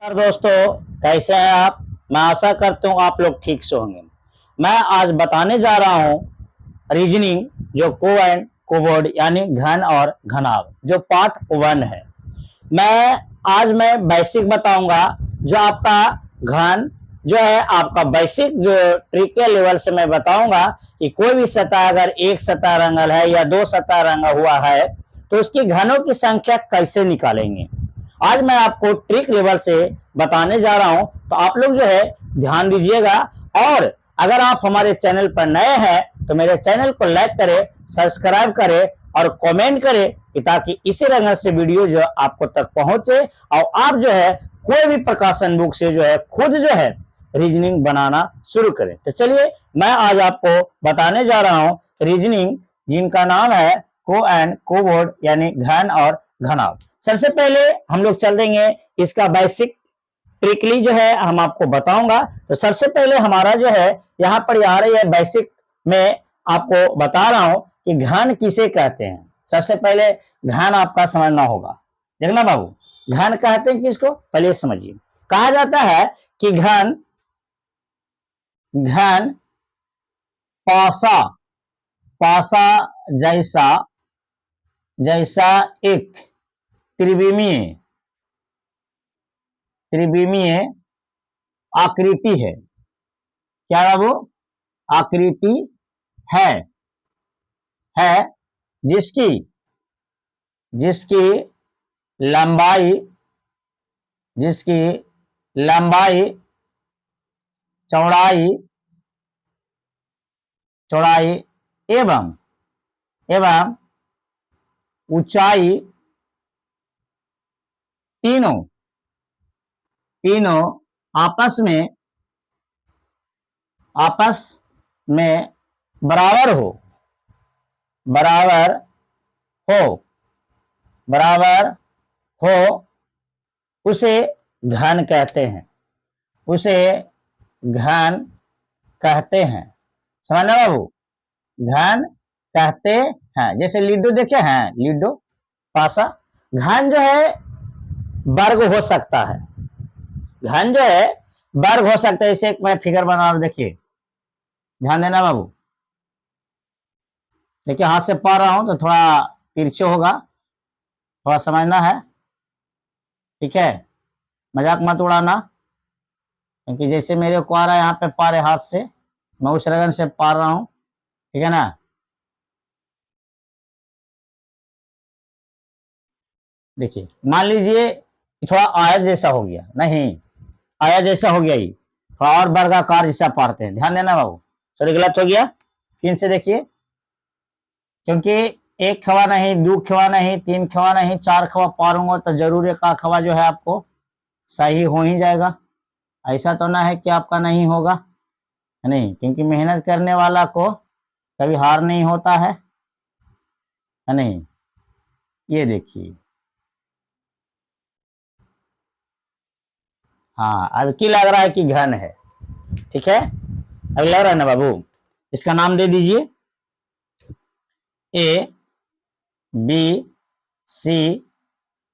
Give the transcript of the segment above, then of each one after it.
नमस्कार दोस्तों, कैसे हैं आप। मैं आशा करता हूँ आप लोग ठीक से होंगे। मैं आज बताने जा रहा हूँ रीजनिंग, जो को एंड कोवर्ड यानी घन और घनाभ, जो पार्ट 1 है। मैं बेसिक बताऊंगा, जो आपका घन जो है आपका बेसिक जो ट्रिक के लेवल से मैं बताऊंगा कि कोई भी सतह अगर एक सतह रंगल है या दो सतह रंगा हुआ है तो उसकी घनों की संख्या कैसे निकालेंगे। आज मैं आपको ट्रिक लेवल से बताने जा रहा हूं, तो आप लोग जो है ध्यान दीजिएगा। और अगर आप हमारे चैनल पर नए हैं तो मेरे चैनल को लाइक करें, सब्सक्राइब करें और कमेंट करें, ताकि इसी रंग से वीडियो जो आपको तक पहुंचे और आप जो है कोई भी प्रकाशन बुक से जो है खुद जो है रीजनिंग बनाना शुरू करें। तो चलिए मैं आज आपको बताने जा रहा हूं रीजनिंग, जिनका नाम है को एंड कोवर्ड यानी घन और घनाभ। सबसे पहले हम लोग चल देंगे इसका बेसिक ट्रिकली जो है हम आपको बताऊंगा। तो सबसे पहले हमारा जो है यहाँ पर आ रही है बेसिक में आपको बता रहा हूं कि घन किसे कहते हैं। सबसे पहले घन आपका समझना होगा। देखना बाबू, घन कहते हैं किसको, पहले समझिए। कहा जाता है कि घन घन पासा पासा जैसा जैसा एक त्रिविमीय त्रिविमीय आकृति है। क्या बाबू, आकृति है जिसकी जिसकी लंबाई जिसकी लंबाई चौड़ाई चौड़ाई एवं एवं ऊंचाई तीनों तीनों आपस में बराबर हो बराबर बराबर हो उसे घन कहते हैं। उसे घन कहते हैं। समझना बाबू, घन कहते हैं। जैसे लीडो देखे हैं, लीडो पासा। घन जो है वर्ग हो सकता है। घन जो है वर्ग हो सकता है। इसे एक मैं फिगर बना रहा हूं, देखिए ध्यान देना बाबू। देखिए हाथ से पढ़ रहा हूं तो थोड़ा तिरछे होगा, थोड़ा समझना है, ठीक है। मजाक मत उड़ाना, क्योंकि जैसे मेरे को आ रहा है यहाँ पे पारे हाथ से, मैं उस रगन से पार रहा हूं, ठीक है ना। देखिए मान लीजिए थोड़ा आयत जैसा हो गया, नहीं आयत जैसा हो गया, ये थोड़ा और वर्गाकार जैसा पारते हैं। ध्यान देना बाबू, सॉरी गलत हो गया, फिर से देखिए। क्योंकि एक खवा नहीं, दो खवा नहीं, तीन खवा नहीं, चार खवा पारूंगा तो जरूर एक खवा जो है आपको सही हो ही जाएगा। ऐसा तो ना है कि आपका नहीं होगा, नहीं, क्योंकि मेहनत करने वाला को कभी हार नहीं होता है नहीं। ये देखिए, हाँ अब की लग रहा है कि घन है, ठीक है। अब लग रहा है ना बाबू। इसका नाम दे दीजिए A B C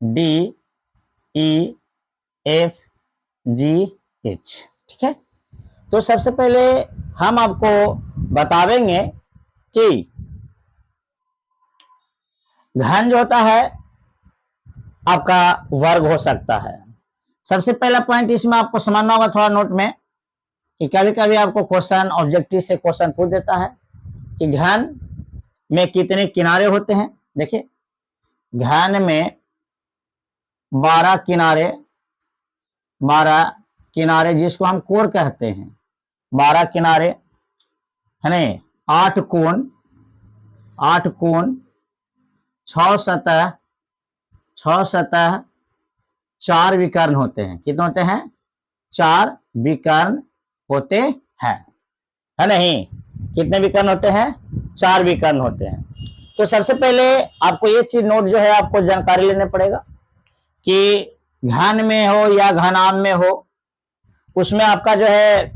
D E F G H, ठीक है। तो सबसे पहले हम आपको बतावेंगे कि घन जो होता है आपका वर्ग हो सकता है। सबसे पहला पॉइंट इसमें आपको समझना होगा थोड़ा नोट में, कि कभी कभी आपको क्वेश्चन ऑब्जेक्टिव से क्वेश्चन पूछ देता है कि घन में कितने किनारे होते हैं। देखिए घन में 12 किनारे जिसको हम कोर कहते हैं, 12 किनारे है नहीं, 8 कोण 6 सतह 4 विकर्ण होते हैं। कितने होते हैं? 4 विकर्ण होते हैं, है नहीं। कितने विकर्ण होते हैं? 4 विकर्ण होते हैं। तो सबसे पहले आपको ये चीज नोट जो है आपको जानकारी लेने पड़ेगा कि घन में हो या घनाभ में हो, उसमें आपका जो है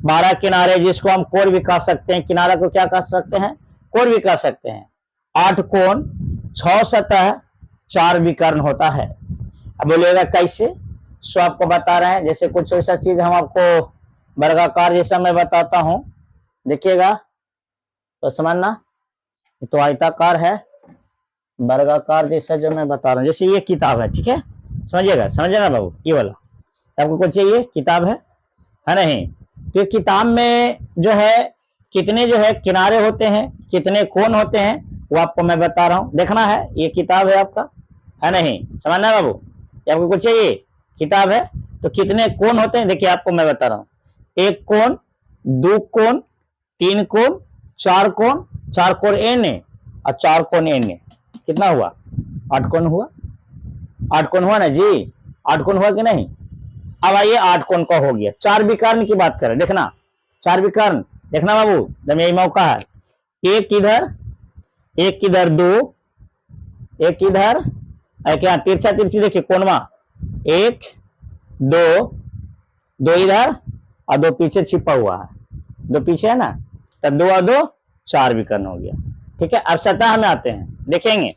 12 किनारे जिसको हम कोर भी कह सकते हैं, किनारा को क्या कह सकते हैं? कोर भी कह सकते हैं। 8 कोण 6 सतह 4 विकर्ण होता है। अब बोलिएगा कैसे? सो आपको बता रहे हैं, जैसे कुछ ऐसा चीज हम आपको वर्गाकार जैसा मैं बताता हूं, देखिएगा तो समझना, तो आयताकार है, वर्गाकार जैसा जो मैं बता रहा हूँ, जैसे ये किताब है, ठीक है, समझिएगा, समझे ना बाबू, ये वाला आपको कुछ चाहिए, किताब है नहीं, तो ये किताब में जो है कितने जो है किनारे होते हैं, कितने कोण होते हैं, वो आपको मैं बता रहा हूँ, देखना है, ये किताब है आपका, है नहीं, समझना है बाबू, ये आपको कुछ चाहिए, किताब है, तो कितने कोण होते हैं, देखिए आपको मैं बता रहा हूँ, एक कोण, दो कोण, तीन कोण, चार कोण, चार कोण एन ए और चार कोण एन ए, कितना हुआ, 8 कोण हुआ, 8 कोण हुआ ना जी, 8 कोण हुआ कि नहीं। अब आइए 8 कोण का हो गया, चार विकर्ण की बात करें, देखना चार विकर्ण, देखना बाबू, जब यही मौका है, एक इधर दो, एक इधर, क्या तिरछा तिरछी देखिए कोणवा, एक दो, दो इधर और दो पीछे छिपा हुआ है, दो पीछे है ना, तो दो और दो चार विकर्ण हो गया, ठीक है। अब सतह में आते हैं, देखेंगे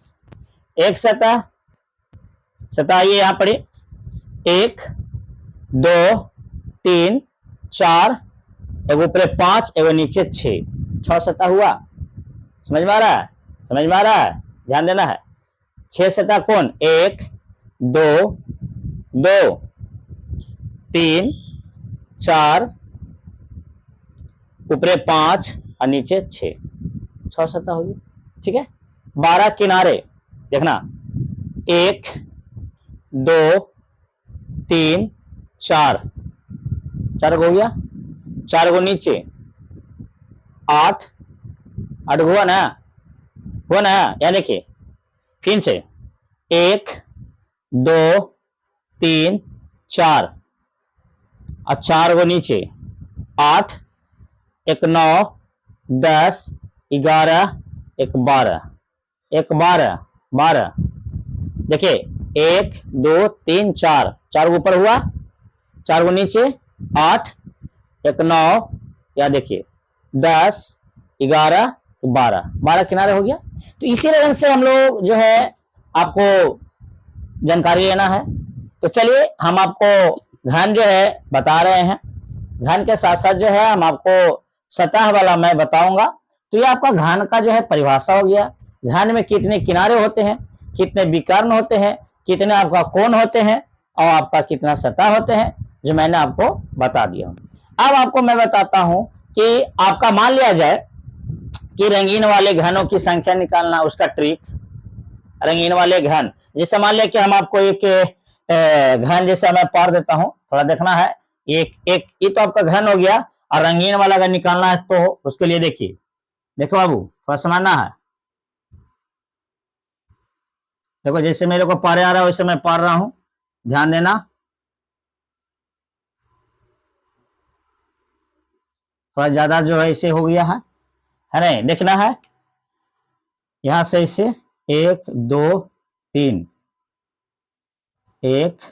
एक सतह, सतह ये यहां पड़ी, एक दो तीन चार, एक ऊपर 5, एक नीचे 6 सतह हुआ, समझ में आ रहा है, समझ में आ रहा है, ध्यान देना है, 6 सतह कौन, एक दो, दो तीन चार, ऊपर 5 और नीचे 6 सतह होगी, ठीक है। 12 किनारे, देखना एक दो तीन चार, चार हो गया, चार को नीचे 8, 8 हुआ ना, हुआ ना, या देखिए फिर से एक दो तीन चार और चार को नीचे 8, एक 9, 10, 11, एक 12, एक 12, 12, देखिए 1 2 3 4, चार ऊपर हुआ, चार को नीचे 8, एक 9, या देखिए 10, 11, 12, 12 किनारे हो गया। तो इसी लगन से हम लोग जो है आपको जानकारी लेना है, तो चलिए हम आपको घन जो है बता रहे हैं, घन के साथ साथ जो है हम आपको सतह वाला मैं बताऊंगा। तो ये आपका घन का जो है परिभाषा हो गया, घन में कितने किनारे होते हैं, कितने विकर्ण होते हैं, कितने आपका कोण होते हैं और आपका कितना सतह होते हैं, जो मैंने आपको बता दिया। अब आपको मैं बताता हूं कि आपका मान लिया जाए कि रंगीन वाले घनों की संख्या निकालना, उसका ट्रिक, रंगीन वाले घन, जैसे मान लिया कि हम आपको एक घन जैसे मैं पार देता हूं, थोड़ा देखना है, एक एक ये तो आपका घन हो गया, और रंगीन वाला अगर निकालना है तो उसके लिए देखिए, देखो बाबू थोड़ा समझना है, देखो जैसे मेरे को पारे आ रहा है वैसे मैं पार रहा हूं, ध्यान देना, थोड़ा ज्यादा जो है इसे हो गया है नहीं, देखना है यहां से इसे 1 2 3, 1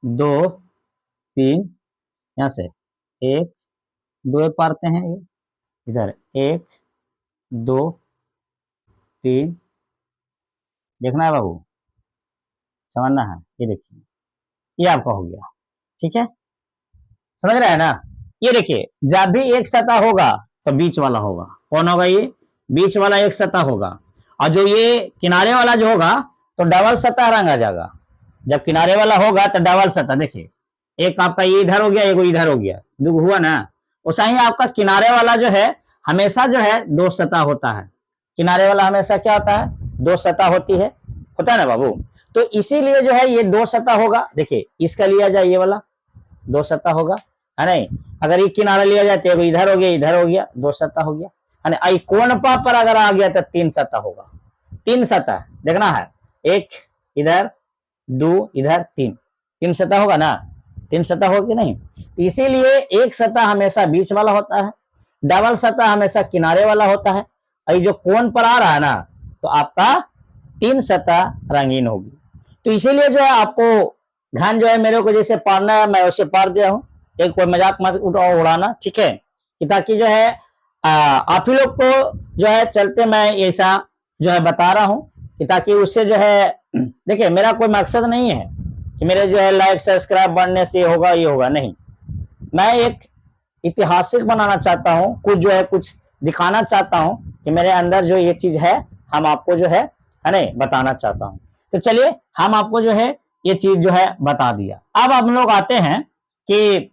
2 3, यहां से 1 2 पारते हैं, इधर 1 2 3, देखना है बाबू, समझना है, ये देखिए ये आपका हो गया, ठीक है, समझ रहे हैं ना। ये देखिए जब भी एक सतह होगा तो बीच वाला होगा, कौन होगा, ये बीच वाला एक सतह होगा, और जो ये किनारे वाला जो होगा तो डबल सतह रंगा जाएगा, जब किनारे वाला होगा तो डबल सतह, देखिए एक आपका ये इधर हो गया, एक इधर हो गया, दो हुआ ना, वैसा ही आपका किनारे वाला जो है हमेशा जो है दो सतह होता है, किनारे वाला हमेशा क्या होता है, दो सतह होती है, होता है ना बाबू। तो इसीलिए जो है ये दो सतह होगा, देखिए इसका लिया जाए ये वाला दो सतह होगा, है नहीं, अगर ये किनारा लिया जाए तो इधर हो गया, इधर हो गया, दो सतह हो गया, है नहीं, कोण पर अगर आ गया तो तीन सतह होगा, तीन सतह देखना है, एक इधर दो इधर तीन, तीन सतह होगा ना, तीन सतह होगी नहीं, तो इसीलिए एक सतह हमेशा बीच वाला होता है, डबल सतह हमेशा किनारे वाला होता है, और जो कोण पर आ रहा है ना तो आपका तीन सतह रंगीन होगी। तो इसीलिए जो है आपको घन जो है मेरे को जैसे पारना है मैं वैसे पार दिया हूँ, एक कोई मजाक मत उड़ाना, ठीक है, कि ताकि जो है आप ही लोग को जो है चलते मैं ऐसा जो है बता रहा हूँ, कि ताकि उससे जो है देखिए मेरा कोई मकसद नहीं है कि मेरे जो है लाइक सब्सक्राइब बढ़ने से होगा ये होगा, नहीं। मैं एक ऐतिहासिक बनाना चाहता हूँ, कुछ जो है कुछ दिखाना चाहता हूँ कि मेरे अंदर जो ये चीज है हम आपको जो है नहीं बताना चाहता हूँ। तो चलिए हम आपको जो है ये चीज जो है बता दिया। अब हम लोग आते हैं कि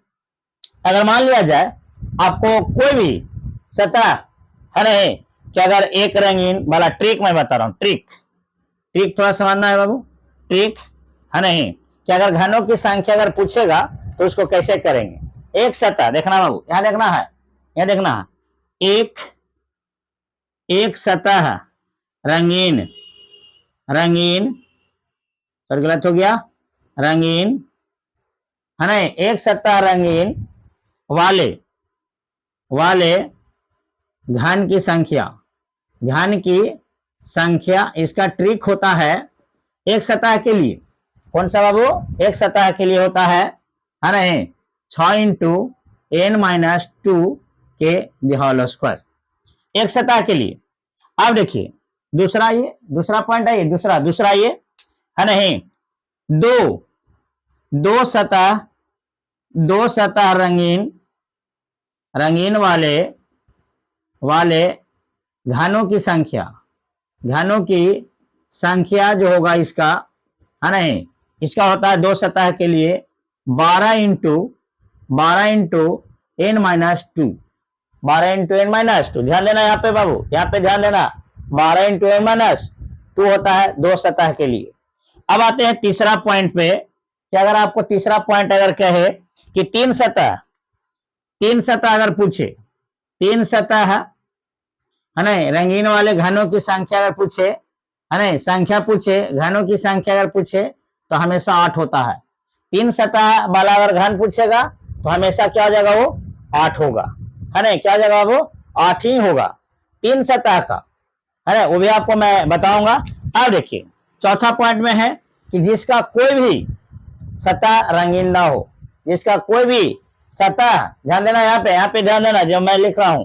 अगर मान लिया जाए आपको कोई भी सतह है नहीं कि अगर एक रंगीन वाला ट्रिक मैं बता रहा हूँ, ट्रिक थोड़ा समझना है बाबू, ट्रिक है नहीं कि अगर घनों की संख्या अगर पूछेगा तो उसको कैसे करेंगे। एक सतह देखना बाबू, यहां देखना है, यहां देखना है, एक सतह रंगीन, सर गलत हो गया, रंगीन है नहीं, एक सतह रंगीन वाले घन की संख्या, इसका ट्रिक होता है एक सतह के लिए, कौन सा बाबू, एक सतह के लिए होता है नहीं 6 इंटू n-2 के होल स्क्वायर, एक सतह के लिए। अब देखिए दूसरा पॉइंट है, दूसरा ये है नहीं, दो सतह रंगीन वाले घनों की संख्या जो होगा इसका है नहीं, इसका होता है दो सतह के लिए 12 इंटू n-2, 12 इंटू n-2, ध्यान देना यहाँ पे बाबू, यहाँ पे ध्यान देना, 12 इंटू n-2 होता है दो सतह के लिए। अब आते हैं तीसरा पॉइंट पे कि अगर आपको तीसरा पॉइंट अगर कहे कि तीन सतह अगर पूछे, तीन सतह है नहीं रंगीन वाले घनों की संख्या अगर पूछे है नहीं, संख्या पूछे, घनों की संख्या अगर पूछे तो हमेशा 8 होता है। तीन सतह वाला अगर घन पूछेगा तो हमेशा क्या हो जाएगा, वो 8 होगा, है नहीं, क्या हो जाएगा वो 8 ही होगा तीन सतह का, है ना, वो भी आपको मैं बताऊंगा। अब देखिए चौथा पॉइंट में है कि जिसका कोई भी सतह रंगीन ना हो, जिसका कोई भी सतह, ध्यान देना यहाँ पे ध्यान देना जो मैं लिख रहा हूं,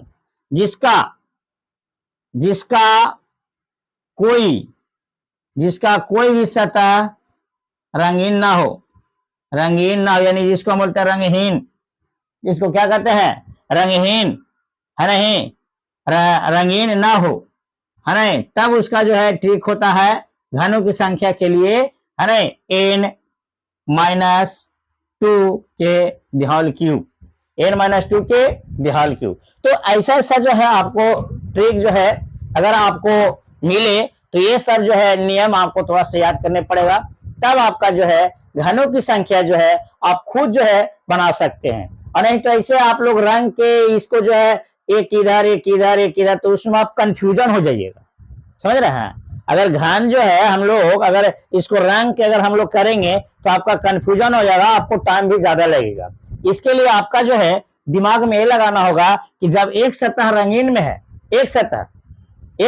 जिसका कोई भी सतह रंगीन ना हो, यानी जिसको हम बोलते हैं रंगहीन, जिसको क्या कहते हैं रंगहीन, है नहीं, रंगीन ना हो, है नहीं, तब उसका जो है ट्रिक होता है घनों की संख्या के लिए है नहीं n-2 के होल क्यूब, n-2 के होल क्यूब। तो ऐसा जो है आपको ट्रिक जो है अगर आपको मिले तो ये सब जो है नियम आपको थोड़ा सा याद करने पड़ेगा, तब आपका जो है घनों की संख्या जो है आप खुद जो है बना सकते हैं। और नहीं तो ऐसे आप लोग रंग के इसको जो है एक इधर तो उसमें आप कंफ्यूजन हो जाइएगा, समझ रहे हैं। अगर घन जो है हम लोग अगर इसको रंग के अगर हम लोग करेंगे तो आपका कंफ्यूजन हो जाएगा, आपको टाइम भी ज्यादा लगेगा। इसके लिए आपका जो है दिमाग में ये लगाना होगा कि जब एक सतह रंगीन में है, एक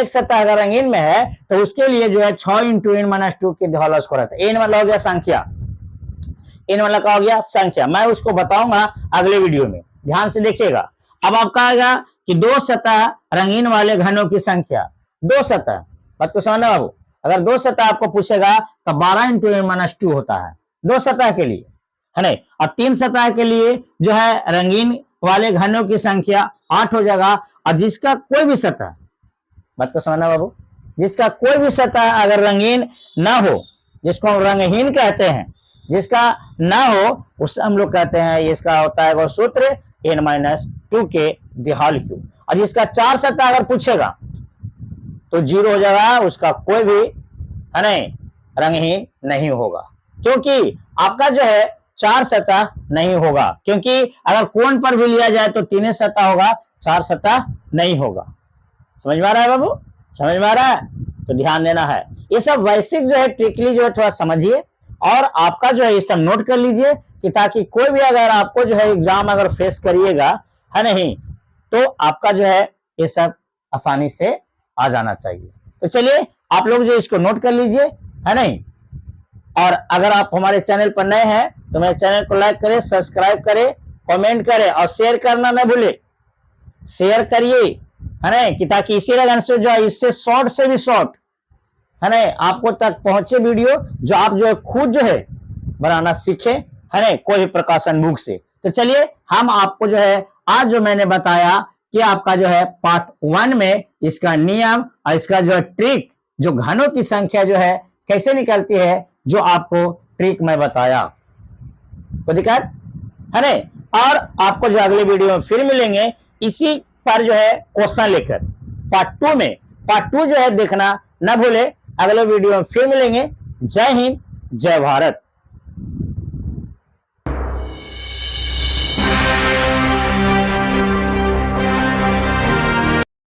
सतह अगर रंगीन में है तो उसके लिए जो है 6 इंटू n-2 के होल स्क्वायर रहता है। n वाला हो गया संख्या, n वाला का हो गया संख्या, मैं उसको बताऊंगा अगले वीडियो में, ध्यान से देखिएगा। अब आपका आएगा कि दो सतह रंगीन वाले घनों की संख्या, दो सतह, बात को समझना बाबू, अगर दो सतह आपको पूछेगा तो 12 इंटू n-2 होता है दो सतह के लिए, है नहीं, और तीन सतह के लिए जो है रंगीन वाले घनों की संख्या 8 हो जाएगा। और जिसका कोई भी सतह, बात को समझना बाबू, जिसका कोई भी सतह अगर रंगीन ना हो, जिसको हम रंगहीन कहते हैं, जिसका ना हो उस हम लोग कहते हैं इसका होता है वो सूत्र n-2 के होल क्यूब। और जिसका चार सतह अगर पूछेगा तो 0 हो जाएगा, उसका कोई भी है नहीं रंगहीन नहीं होगा, क्योंकि आपका जो है चार सतह नहीं होगा, क्योंकि अगर कोण पर भी लिया जाए तो तीन सतह होगा, चार सतह नहीं होगा। समझ में आ रहा है बाबू, समझ में आ रहा है, तो ध्यान देना है। ये सब बेसिक जो है ट्रिकली जो है थोड़ा समझिए और आपका जो है ये सब नोट कर लीजिए कि ताकि कोई भी अगर आपको जो है एग्जाम अगर फेस करिएगा है नहीं तो आपका जो है ये सब आसानी से आ जाना चाहिए। तो चलिए आप लोग जो इसको नोट कर लीजिए, है नहीं। और अगर आप हमारे चैनल पर नए हैं तो मेरे चैनल को लाइक करें, सब्सक्राइब करें, कमेंट करें और शेयर करना न भूले, शेयर करिए, है नहीं, कि ताकि इसी लगन से जो है इससे शॉर्ट से भी शॉर्ट है नहीं आपको तक पहुंचे वीडियो, जो आप जो है खुद जो है बनाना सीखे, है ना, कोई प्रकाशन बुक से। तो चलिए हम आपको जो है आज जो मैंने बताया कि आपका जो है पार्ट 1 में इसका नियम और इसका जो है ट्रिक, जो घनों की संख्या जो है कैसे निकलती है, जो आपको ट्रिक मैं बताया। तो दिक्कत है ना, और आपको जो अगले वीडियो में फिर मिलेंगे इसी पर जो है क्वेश्चन लेकर पार्ट 2 में। पार्ट 2 जो है देखना न भूले। अगले वीडियो में फिर मिलेंगे। जय हिंद, जय भारत।